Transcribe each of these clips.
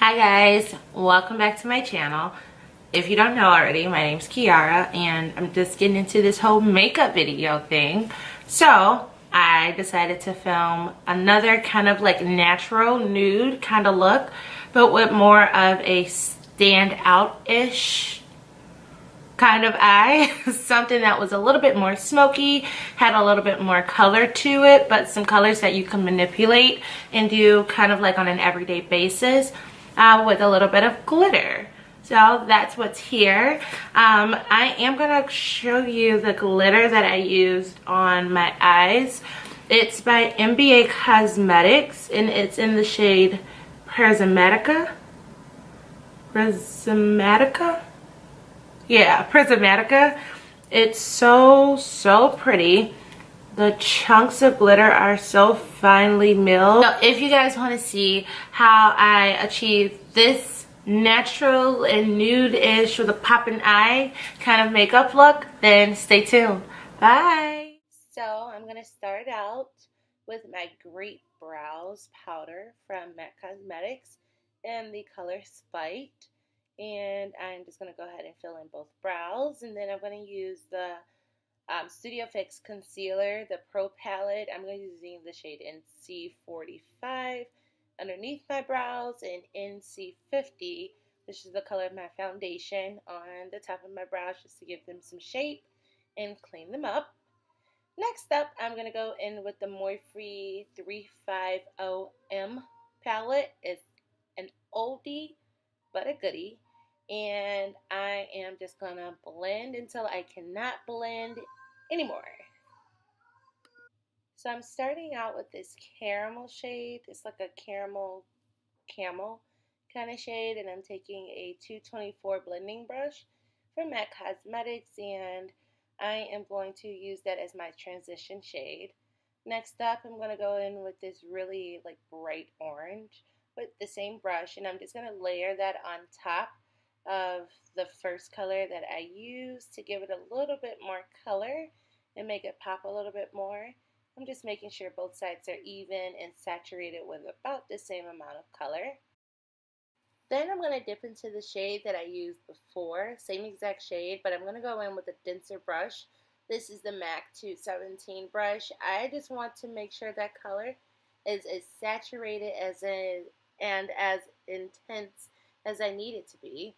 Hi guys, welcome back to my channel. If you don't know already, my name's Kiara and I'm just getting into this whole makeup video thing. So I decided to film another kind of like natural nude kind of look, but with more of a standout-ish kind of eye. Something that was a little bit more smoky, had a little bit more color to it, but some colors that you can manipulate and do kind of like on an everyday basis. With a little bit of glitter. So that's what's here. I am going to show you the glitter that I used on my eyes. It's by MBA Cosmetics and it's in the shade Prismatica. Yeah, Prismatica. It's so pretty. The chunks of glitter are so finely milled. So if you guys want to see how I achieve this natural and nude-ish with a poppin' eye kind of makeup look, then stay tuned. Bye! So I'm going to start out with my Great Brows powder from MAC Cosmetics in the color Spite. And I'm just going to go ahead and fill in both brows. And then I'm going to use the Studio Fix Concealer, the Pro Palette. I'm going to be using the shade NC45 underneath my brows and NC50, which is the color of my foundation, on the top of my brows just to give them some shape and clean them up. Next up, I'm going to go in with the Morphe 350M palette. It's an oldie but a goodie. And I am just going to blend until I cannot blend anymore. So I'm starting out with this caramel shade. It's like a caramel camel kind of shade, and I'm taking a 224 blending brush from MAC Cosmetics, and I am going to use that as my transition shade. Next up, I'm going to go in with this really like bright orange with the same brush, and I'm just going to layer that on top of the first color that I used to give it a little bit more color and make it pop a little bit more. I'm just making sure both sides are even and saturated with about the same amount of color. Then I'm going to dip into the shade that I used before, same exact shade, but I'm going to go in with a denser brush. This is the MAC 217 brush. I just want to make sure that color is as saturated and as intense as I need it to be.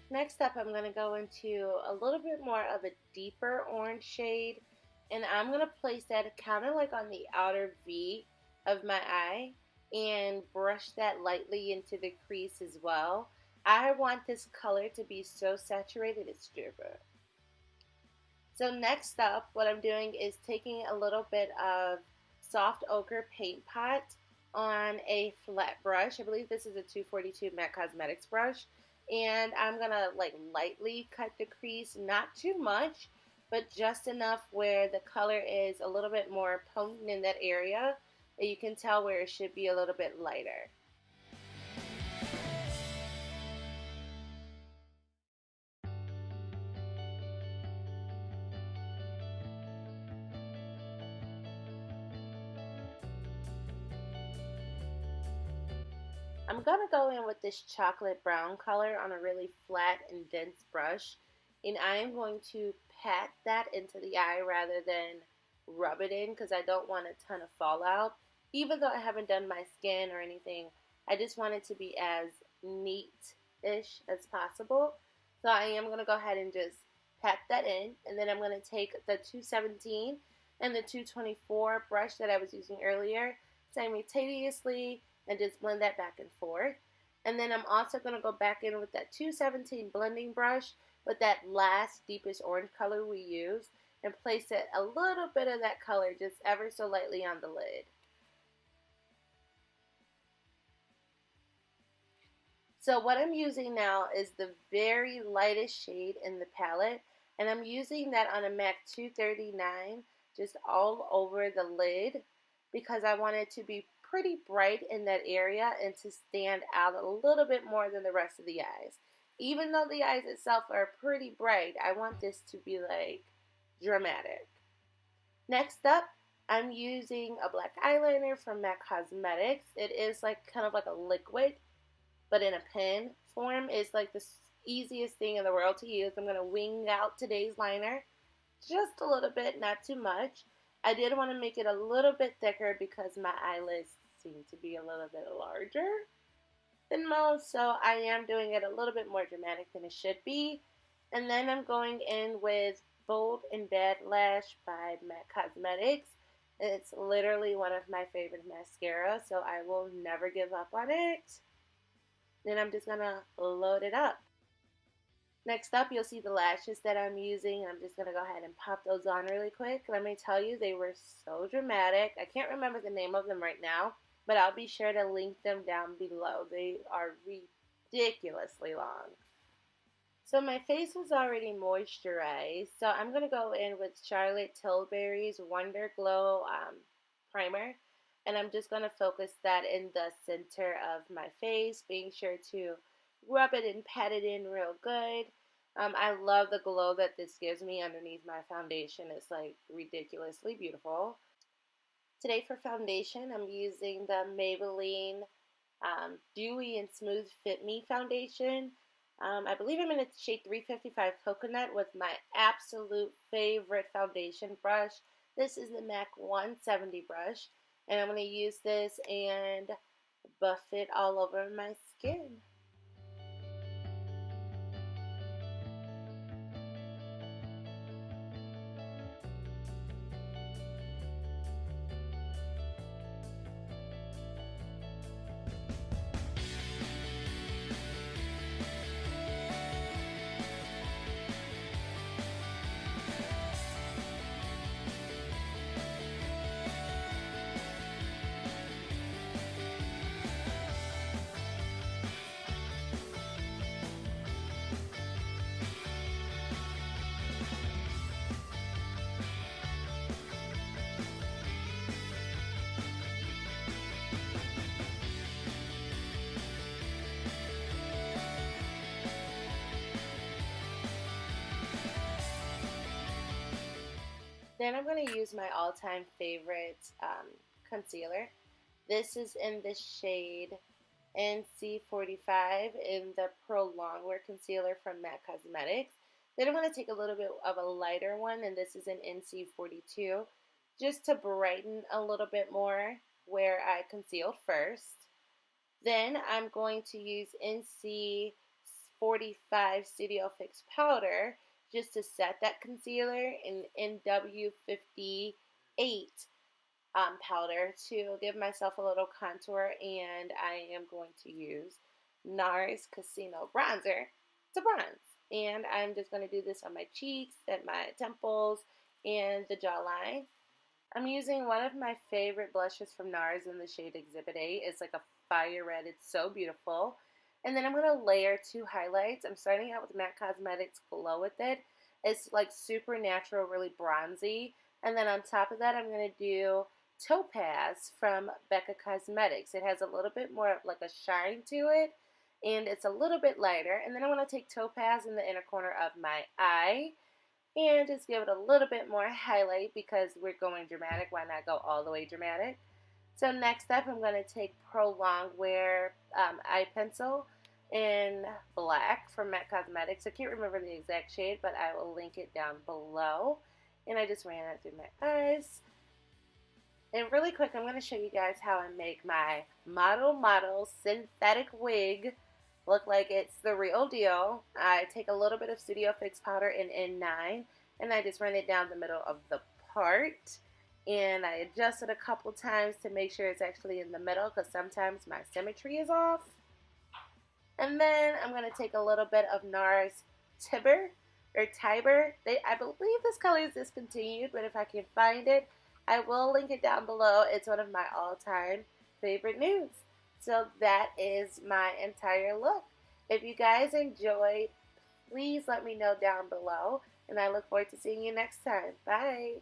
Next up, I'm going to go into a little bit more of a deeper orange shade, and I'm going to place that kind of like on the outer V of my eye and brush that lightly into the crease as well. I want this color to be so saturated it's stupid. So next up, what I'm doing is taking a little bit of soft ochre Paintpot on a flat brush. I believe this is a 242 MAC Cosmetics brush. And I'm going to like lightly cut the crease, not too much, but just enough where the color is a little bit more potent in that area that you can tell where it should be a little bit lighter. I'm going to go in with this chocolate brown color on a really flat and dense brush, and I am going to pat that into the eye rather than rub it in because I don't want a ton of fallout. Even though I haven't done my skin or anything, I just want it to be as neat-ish as possible. So I am going to go ahead and just pat that in, and then I'm going to take the 217 and the 224 brush that I was using earlier simultaneously and just blend that back and forth. And then I'm also going to go back in with that 217 blending brush with that last deepest orange color we used and place it a little bit of that color just ever so lightly on the lid. So what I'm using now is the very lightest shade in the palette, and I'm using that on a MAC 239 just all over the lid because I want it to be pretty bright in that area and to stand out a little bit more than the rest of the eyes. Even though the eyes itself are pretty bright, I want this to be like dramatic. Next up, I'm using a black eyeliner from MAC Cosmetics. It is like kind of like a liquid, but in a pen form. It's like the easiest thing in the world to use. I'm going to wing out today's liner just a little bit, not too much. I did want to make it a little bit thicker because my eyelids seem to be a little bit larger than most, so I am doing it a little bit more dramatic than it should be. And then I'm going in with Bold and Bad Lash by MAC Cosmetics. It's literally one of my favorite mascaras, so I will never give up on it. Then I'm just going to load it up. Next up, you'll see the lashes that I'm using. I'm just going to go ahead and pop those on really quick. Let me tell you, they were so dramatic. I can't remember the name of them right now, but I'll be sure to link them down below. They are ridiculously long. So my face was already moisturized, so I'm going to go in with Charlotte Tilbury's Wonderglow primer. And I'm just going to focus that in the center of my face, being sure to rub it and pat it in real good. I love the glow that this gives me underneath my foundation. It's like ridiculously beautiful. Today for foundation, I'm using the Maybelline Dewy and Smooth Fit Me foundation. I believe I'm in the shade 355 Coconut with my absolute favorite foundation brush. This is the MAC 170 brush. And I'm going to use this and buff it all over my skin. Then I'm going to use my all-time favorite concealer. This is in the shade NC45 in the Prolongwear concealer from MAC Cosmetics. Then I'm going to take a little bit of a lighter one, and this is in NC42, just to brighten a little bit more where I concealed first. Then I'm going to use NC45 Studio Fix Powder just to set that concealer, in NW58 powder to give myself a little contour, and I am going to use NARS Casino Bronzer to bronze. And I'm just going to do this on my cheeks, at my temples, and the jawline. I'm using one of my favorite blushes from NARS in the shade Exhibit A. It's like a fire red. It's so beautiful. And then I'm going to layer two highlights. I'm starting out with MAC Cosmetics Glow With It. It's like super natural, really bronzy. And then on top of that, I'm going to do Topaz from Becca Cosmetics. It has a little bit more of like a shine to it, and it's a little bit lighter. And then I want to take Topaz in the inner corner of my eye and just give it a little bit more highlight because we're going dramatic. Why not go all the way dramatic? So next up, I'm going to take Prolongwear eye pencil in black from MAC Cosmetics. I can't remember the exact shade, but I will link it down below. And I just ran it through my eyes. And really quick, I'm going to show you guys how I make my model synthetic wig look like it's the real deal. I take a little bit of Studio Fix powder in N9, and I just run it down the middle of the part. And I adjust it a couple times to make sure it's actually in the middle, because sometimes my symmetry is off. And then I'm going to take a little bit of NARS Tiber. I believe this color is discontinued, but if I can find it, I will link it down below. It's one of my all-time favorite nudes. So that is my entire look. If you guys enjoyed, please let me know down below. And I look forward to seeing you next time. Bye.